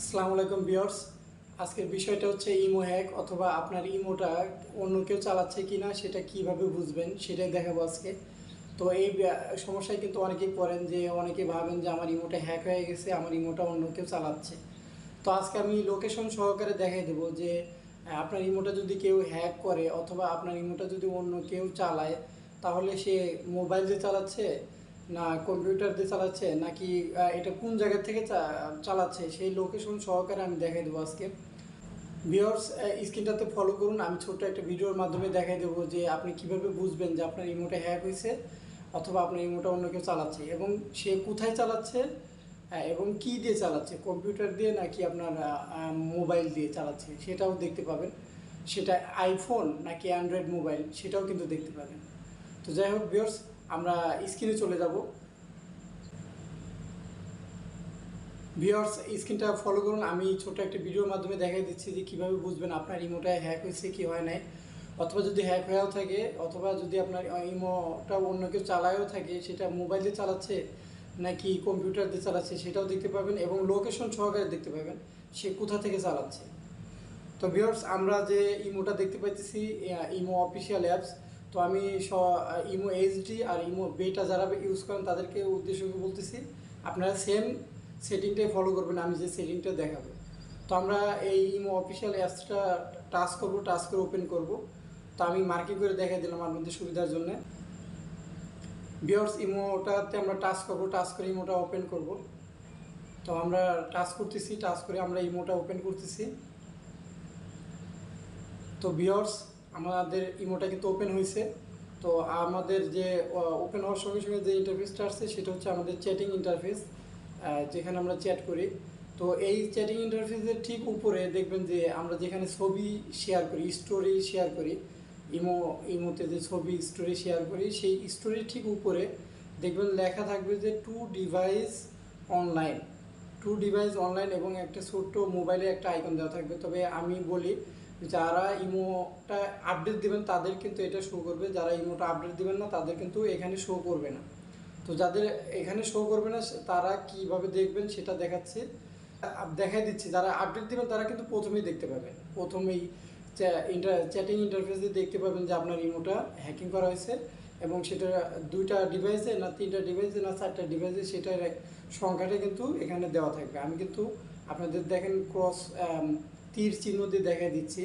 আসসালামু আলাইকুম ভিউয়ার্স। আজকের বিষয়টা হচ্ছে ইমো হ্যাক অথবা আপনার ইমোটা অন্য কেউ চালাচ্ছে কিনা সেটা কিভাবে বুঝবেন সেটাই দেখাবো আজকে। তো এই সমস্যায় কিন্তু অনেকেই পড়েন যে অনেকে ভাবেন যে আমার ইমোটা হ্যাক হয়ে গেছে, আমার ইমোটা অন্য কেউ চালাচ্ছে। তো আজকে আমি লোকেশন সহকারে দেখাই দেবো যে আপনার ইমোটা যদি কেউ হ্যাক করে অথবা আপনার ইমোটা যদি অন্য কেউ চালায়, তাহলে সে মোবাইল দিয়ে চালাচ্ছে না কম্পিউটার দিয়ে চালাচ্ছে নাকি এটা কোন জায়গা থেকে চালাচ্ছে সেই লোকেশন সহকারে আমি দেখাই দেবো আজকে। ভিউয়ার্স, স্ক্রিনটাতে ফলো করুন। আমি ছোট্ট একটা ভিডিওর মাধ্যমে দেখাই দেবো যে আপনি কিভাবে বুঝবেন যে আপনার ইমোটা হ্যাক হয়েছে অথবা আপনার ইমোটা অন্য কেউ চালাচ্ছে এবং সে কোথায় চালাচ্ছে এবং কি দিয়ে চালাচ্ছে, কম্পিউটার দিয়ে নাকি আপনার মোবাইল দিয়ে চালাচ্ছে সেটাও দেখতে পাবেন। সেটা আইফোন নাকি অ্যান্ড্রয়েড মোবাইল সেটাও কিন্তু দেখতে পাবেন। তো যাই হোক ভিউয়ার্স, আমরা স্ক্রিনে চলে যাব। ভিউয়ার্স, স্ক্রিনটা ফলো করুন। আমি ছোট একটা ভিডিওর মাধ্যমে দেখাই দিচ্ছি যে কীভাবে বুঝবেন আপনার ইমোটা হ্যাক হয়েছে কি হয় নাই, অথবা যদি হ্যাক হয়েও থাকে অথবা যদি আপনার ইমোটা অন্য কেউ চালায়ও থাকে সেটা মোবাইল দিয়ে চালাচ্ছে নাকি কম্পিউটার দিয়ে চালাচ্ছে সেটাও দেখতে পাবেন এবং লোকেশন সহকারে দেখতে পাবেন সে কোথা থেকে চালাচ্ছে। তো ভিউয়ার্স, আমরা যে ইমোটা দেখতে পাইতেছি ইমো অফিসিয়াল অ্যাপস। তো আমি ইমো এইচডি আর ইমো বেটা যারা ইউজ করেন তাদেরকে উদ্দেশ্য করে বলতেছি আপনারা সেম সেটিংটাই ফলো করবেন, আমি যে সেটিংটা দেখাবো। তো আমরা এই ইমো অফিসিয়াল অ্যাপসটা টাচ করব, টাচ করে ওপেন করব। তো আমি মার্কিং করে দেখাই দিলাম আপনাদের সুবিধার জন্য। ভিউয়ার্স, ইমোটাতে আমরা টাচ করব, টাচ করে ইমোটা ওপেন করব। তো আমরা টাচ করতেছি, টাচ করে আমরা ইমোটা ওপেন করতেছি। তো ভিউয়ার্স, আমাদের ইমোটা কিন্তু ওপেন হয়েছে। তো আমাদের যে ওপেন হওয়ার সঙ্গে সঙ্গে যে ইন্টারফেসটা আসছে সেটা হচ্ছে আমাদের চ্যাটিং ইন্টারফেস, যেখানে আমরা চ্যাট করি। তো এই চ্যাটিং ইন্টারফেসের ঠিক উপরে দেখবেন যে আমরা যেখানে ছবি শেয়ার করি, স্টোরি শেয়ার করি, ইমোতে যে ছবি স্টোরি শেয়ার করি সেই স্টোরির ঠিক উপরে দেখবেন লেখা থাকবে যে টু ডিভাইস অনলাইন এবং একটা ছোট্ট মোবাইলে একটা আইকন দেওয়া থাকবে। তবে আমি বলি যারা ইমোটা আপডেট দেবেন তাদের কিন্তু এটা শো করবে, যারা ইমোটা আপডেট দেবেন না তাদের কিন্তু এখানে শো করবে না। তো যাদের এখানে শো করবে না তারা কিভাবে দেখবেন সেটা দেখাচ্ছে, দেখাই দিচ্ছি। যারা আপডেট দেবেন তারা কিন্তু প্রথমেই দেখতে পাবেন, প্রথমেই চ্যাটিং ইন্টারফেসে দেখতে পাবেন যে আপনার ইমোটা হ্যাকিং করা হয়েছে এবং সেটা 2টা ডিভাইসে না 3টা ডিভাইসে না 4টা ডিভাইসে সেটার সংখ্যাটা কিন্তু এখানে দেওয়া থাকবে। আমি কিন্তু আপনাদের দেখেন ক্রস তীর চিহ্ন দিয়ে দেখাই দিচ্ছি,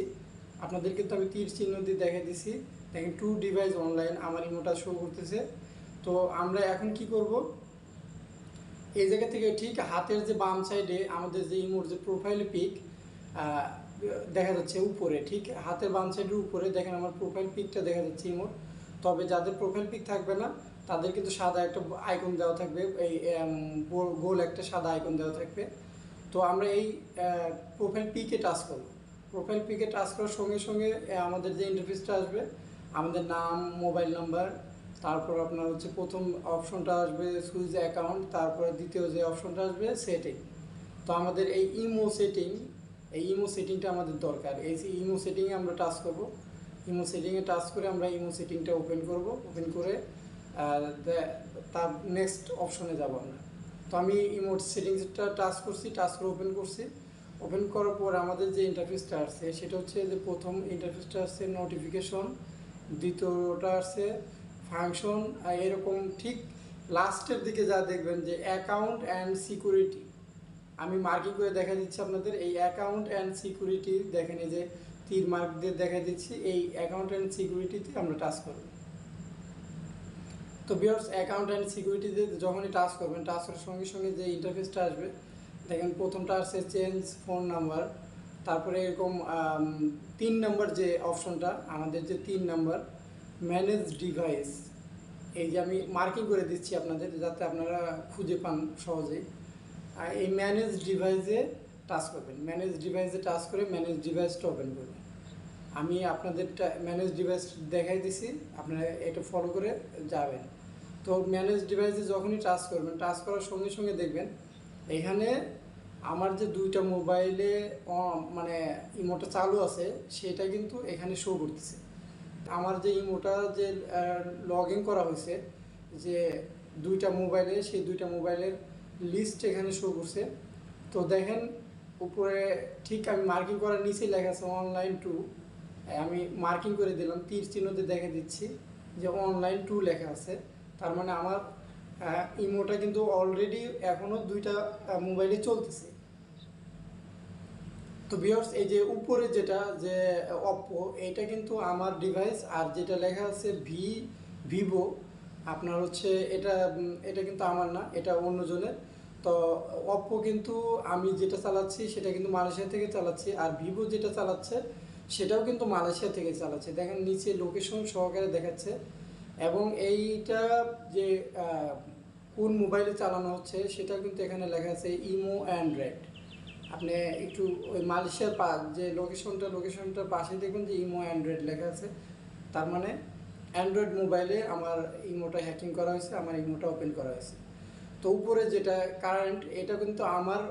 আপনাদের কিন্তু আমি তীর চিহ্ন দিয়ে দেখাই দিচ্ছি। দেখেন টু ডিভাইস অনলাইন আমার ইমোটা শো করতেছে। তো আমরা এখন কি করব, এই জায়গা থেকে ঠিক হাতের যে বাম সাইডে আমাদের যে ইমোর যে প্রোফাইল পিক দেখা যাচ্ছে উপরে, ঠিক হাতের বাম সাইডের উপরে দেখেন আমার প্রোফাইল পিকটা দেখা যাচ্ছে ইমোর। তবে যাদের প্রোফাইল পিক থাকবে না তাদের কিন্তু সাদা একটা আইকন দেওয়া থাকবে, এই গোল একটা সাদা আইকন দেওয়া থাকবে। তো আমরা এই প্রোফাইল পিকে টাচ করব। প্রোফাইল পিকে টাচ করার সঙ্গে সঙ্গে আমাদের যে ইন্টারফেসটা আসবে, আমাদের নাম, মোবাইল নাম্বার, তারপর আপনার হচ্ছে প্রথম অপশনটা আসবে সুইচ অ্যাকাউন্ট, তারপরে দ্বিতীয় যে অপশনটা আসবে সেটিং। তো আমাদের এই ইমো সেটিংটা আমাদের দরকার। এই ইমো সেটিংয়ে আমরা টাচ করব। ইমো সেটিংয়ে টাচ করে আমরা ইমো সেটিংটা ওপেন করব। ওপেন করে তার নেক্সট অপশনে যাব আমরা। তো আমি ইমোট সেটিংসটা টাচ করছি, টাচ করে ওপেন করছি। ওপেন করার পর আমাদের যে ইন্টারফেসটা আসছে সেটা হচ্ছে যে প্রথম ইন্টারফেসটা আসছে নোটিফিকেশন, দ্বিতীয়টা আসছে ফাংশন, আর এরকম ঠিক লাস্টের দিকে যা দেখবেন যে অ্যাকাউন্ট অ্যান্ড সিকিউরিটি। আমি মার্কিং করে দেখা দিচ্ছি আপনাদের এই অ্যাকাউন্ট অ্যান্ড সিকিউরিটি, দেখেন এই যে তীর মার্ক দিয়ে দেখা দিচ্ছি, এই অ্যাকাউন্ট অ্যান্ড সিকিউরিটিতে আমরা টাচ করব। তো ভিউয়ার্স, অ্যাকাউন্ট অ্যান্ড সিকিউরিটিতে যখনই টাচ করবেন টাচ করার সঙ্গে সঙ্গে যে ইন্টারফেসটা আসবে দেখেন প্রথমটা আসছে চেঞ্জ ফোন নাম্বার, তারপরে এরকম 3 নাম্বার যে অপশনটা আমাদের যে 3 নাম্বার ম্যানেজ ডিভাইস, এই যে আমি মার্কিং করে দিচ্ছি আপনাদের যাতে আপনারা খুঁজে পান সহজেই। এই ম্যানেজ ডিভাইসে টাচ করবেন, ম্যানেজ ডিভাইসে টাচ করে ম্যানেজ ডিভাইসটা ওপেন করবেন। আমি আপনাদেরটা ম্যানেজ ডিভাইস দেখাই দিছি, আপনারা এটা ফলো করে যাবেন। তো ম্যানেজ ডিভাইসে যখনই টাচ করবেন টাচ করার সঙ্গে সঙ্গে দেখবেন এখানে আমার যে 2টা মোবাইলে মানে ইমোটা চালু আছে সেটা কিন্তু এখানে শো করতেছে। আমার যে ইমোটা যে লগ ইন করা হয়েছে যে 2টা মোবাইলে, সেই 2টা মোবাইলের লিস্ট এখানে শো করছে। তো দেখেন উপরে ঠিক আমি মার্কিং করার নিচে লেখা আছে অনলাইন টু, আমি মার্কিং করে দিলাম, তীর চিহ্ন দিয়ে দেখে দিচ্ছি যে অনলাইন টু লেখা আছে। তার মানে আমার ইমোটা কিন্তু অলরেডি এখনও দুইটা মোবাইলে চলতেছে। তো ভিউয়ার্স, এই যে উপরে যেটা যে অপ্পো, এইটা কিন্তু আমার ডিভাইস, আর যেটা লেখা আছে ভিভো আপনার হচ্ছে এটা এটা কিন্তু আমার না, এটা অন্যজনের। তো অপ্পো কিন্তু আমি যেটা চালাচ্ছি সেটা কিন্তু মালয়েশিয়া থেকে চালাচ্ছি, আর ভিভো যেটা চালাচ্ছে সেটাও কিন্তু মালয়েশিয়া থেকে চালাচ্ছে। দেখেন নিচে লোকেশন সহকারে দেখাচ্ছে, এবং এইটা যে কোন মোবাইলে চালানো হচ্ছে সেটা কিন্তু এখানে লেখা আছে ইমো অ্যান্ড্রয়েড। আপনি একটু ওই মালয়েশিয়ার যে লোকেশনটার পাশে দেখবেন যে ইমো অ্যান্ড্রয়েড লেখা আছে। তার মানে অ্যান্ড্রয়েড মোবাইলে আমার ইমোটা হ্যাকিং করা হয়েছে, আমার ইমোটা ওপেন করা হয়েছে। তো উপরে যেটা কারেন্ট এটা কিন্তু আমার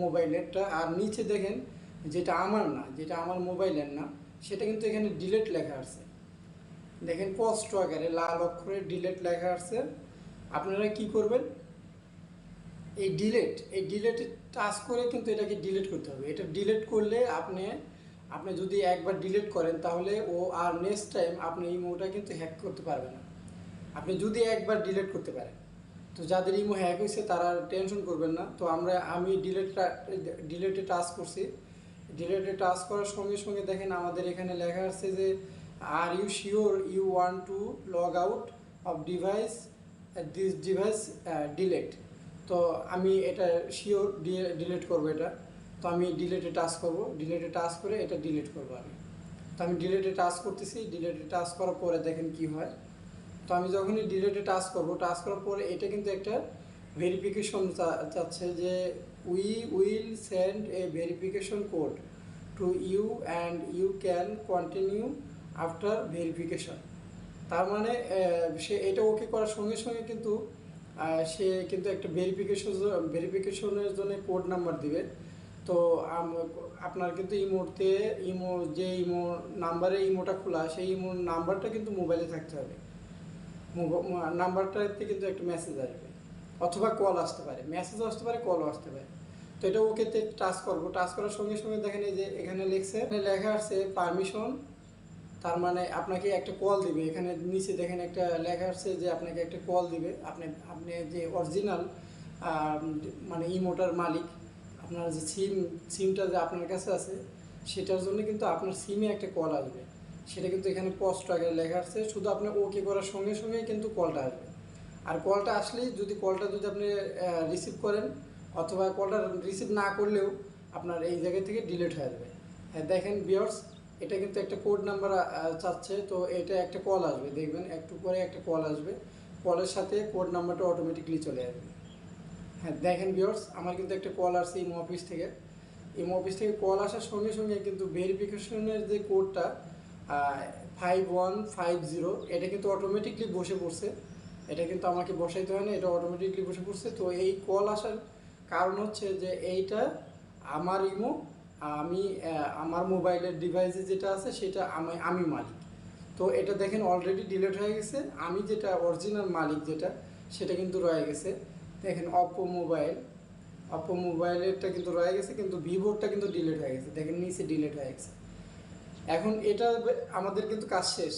মোবাইলেরটা, আর নিচে দেখেন যেটা আমার না, যেটা আমার মোবাইলের না, সেটা কিন্তু এখানে ডিলেট লেখা আছে। দেখেন কষ্ট আকারে লাল অক্ষরে ডিলেট লেখা আছে। আপনারা কি করবেন, এই ডিলেটে টাচ করে কিন্তু এটাকে ডিলিট করতে হবে। এটা ডিলিট করলে আপনি যদি একবার ডিলিট করেন তাহলে ও আর নেক্সট টাইম আপনি ইমোটা কিন্তু হ্যাক করতে পারবে না, আপনি যদি একবার ডিলিট করতে পারেন। তো যাদের ইমো হ্যাক হয়েছে তারা টেনশন করবেন না। তো আমি ডিলেটে টাচ করছি। ডিলেটে টাচ করার সঙ্গে সঙ্গে দেখেন আমাদের এখানে লেখা আছে যে are you sure you want to log out of this device delete. তো আমি এটা শিওর ডিলিট করবো এটা। তো আমি ডিলেটে টাচ করব, ডিলেটে টাচ করে এটা ডিলিট করবো আমি। তো আমি ডিলেটে টাচ করতেছি, ডিলেটে টাচ করার পরে দেখেন কি হয়। তো আমি যখনই ডিলেটে টাচ করব, টাচ করার পরে এটা কিন্তু একটা ভেরিফিকেশন চাচ্ছে যে we will send a verification code to you and you can continue after verification. তার মানে সে এটা ওকে করার সঙ্গে সঙ্গে কিন্তু সে কিন্তু একটা ভেরিফিকেশনের জন্য কোড নাম্বার দিবে। তো আপনার কিন্তু ইমো নাম্বারে ইমোটা খোলা, সেই ইমো নাম্বারটা কিন্তু মোবাইলে থাকতে হবে। নাম্বারটাতে কিন্তু একটা মেসেজ আসবে, অথবা কল আসতে পারে, মেসেজও আসতে পারে, কলও আসতে পারে। তো এটা ওকেতে টাচ করবো, টাচ করার সঙ্গে সঙ্গে দেখেন এই যে এখানে লেখা আছে পারমিশন। তার মানে আপনাকে একটা কল দিবে। এখানে নিচে দেখেন একটা লেখা আছে যে আপনাকে একটা কল দিবে। আপনি যে অরিজিনাল মানে ইমোটার মালিক, আপনার যে সিমটা যে আপনার কাছে আছে সেটার জন্য কিন্তু আপনার সিমে একটা কল আসবে। সেটা কিন্তু এখানে পোস্ট আগে লেখা আছে, শুধু আপনি ওকে করার সঙ্গে সঙ্গেই কিন্তু কলটা আসবে। আর কলটা আসলেই কলটা যদি আপনি রিসিভ করেন, অথবা কলটা রিসিভ না করলেও আপনার এই জায়গা থেকে ডিলিট হয়ে যাবে। হ্যাঁ দেখেন ভিউয়ার্স, এটা কিন্তু একটা কোড নাম্বার চাচ্ছে। তো এটা একটা কল আসবে, দেখবেন একটু পরে একটা কল আসবে, কলের সাথে কোড নাম্বারটা অটোমেটিকলি চলে আসবে। হ্যাঁ দেখেন ভিউয়ার্স, আমার কিন্তু একটা কল আসছে ইমো অফিস থেকে। ইমো অফিস থেকে কল আসার সঙ্গে সঙ্গে কিন্তু ভেরিফিকেশনের যে কোডটা 5150, এটা কিন্তু অটোমেটিকলি বসে পড়ছে। এটা কিন্তু আমাকে বসাইতে হয় না, এটা অটোমেটিকলি বসে পড়ছে। তো এই কল আসার কারণ হচ্ছে যে এইটা আমার ইমো, আমি আমার মোবাইলের ডিভাইসে যেটা আছে সেটা আমি মালিক। তো এটা দেখেন অলরেডি ডিলিট হয়ে গেছে, আমি যেটা অরিজিনাল মালিক যেটা সেটা কিন্তু রয়ে গেছে। দেখেন অপ্পো মোবাইলেরটা কিন্তু রয়ে গেছে, কিন্তু ভিভোরটা কিন্তু ডিলিট হয়ে গেছে। দেখেন নিচে ডিলিট হয়ে গেছে। এখন এটা আমাদের কিন্তু কাজ শেষ।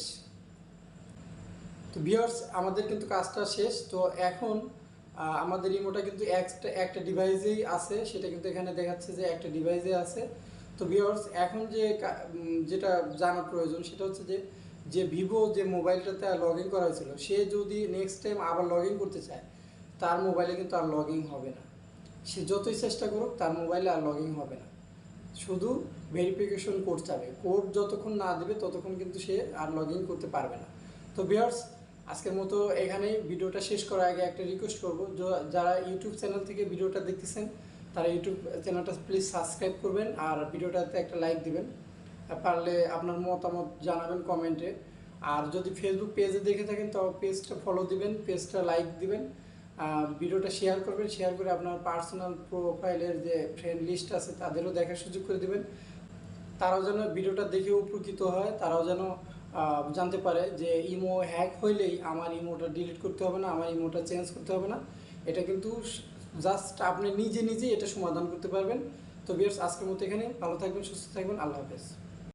তো ভিউয়ার্স, আমাদের কিন্তু কাজটা শেষ। তো এখন আমাদের ইমোটা কিন্তু একটা ডিভাইসেই আছে, সেটা কিন্তু এখানে দেখাচ্ছে যে একটা ডিভাইসে আছে। তো ভিউয়ার্স, এখন যেটা জানার প্রয়োজন সেটা হচ্ছে যে ভিভো যে মোবাইলটাতে লগ ইন করা হয়েছিল, সে যদি নেক্সট টাইম আবার লগ ইন করতে চায় তার মোবাইলে কিন্তু আর লগ ইন হবে না। সে যতই চেষ্টা করুক তার মোবাইলে আর লগ ইন হবে না, শুধু ভেরিফিকেশন কোড চাবে। কোড যতক্ষণ না দেবে ততক্ষণ কিন্তু সে আর লগ ইন করতে পারবে না। তো ভিউয়ার্স, আজকের মতো এখানেই। ভিডিওটা শেষ করার আগে একটা রিকোয়েস্ট করবো, যারা ইউটিউব চ্যানেল থেকে ভিডিওটা দেখতেছেন তারা ইউটিউব চ্যানেলটা প্লিজ সাবস্ক্রাইব করবেন, আর ভিডিওটাতে একটা লাইক দিবেন, পারলে আপনার মতামত জানাবেন কমেন্টে। আর যদি ফেসবুক পেজে দেখে থাকেন তো পেজটা ফলো দিবেন, পেজটা লাইক দিবেন, ভিডিওটা শেয়ার করবেন। শেয়ার করে আপনার পার্সোনাল প্রোফাইলের যে ফ্রেন্ড লিস্ট আছে তাদেরও দেখার সুযোগ করে দেবেন। তারাও যেন ভিডিওটা দেখে উপকৃত হয়, তারাও যেন জানতে পারে যে ইমো হ্যাক হইলেই আমার ইমোটা ডিলিট করতে হবে না, আমার ইমোটা চেঞ্জ করতে হবে না। এটা কিন্তু জাস্ট আপনি নিজে নিজেই এটা সমাধান করতে পারবেন। তো ভিউয়ার্স, আজকের মতো এখানে, ভালো থাকবেন, সুস্থ থাকবেন, আল্লাহ হাফেজ।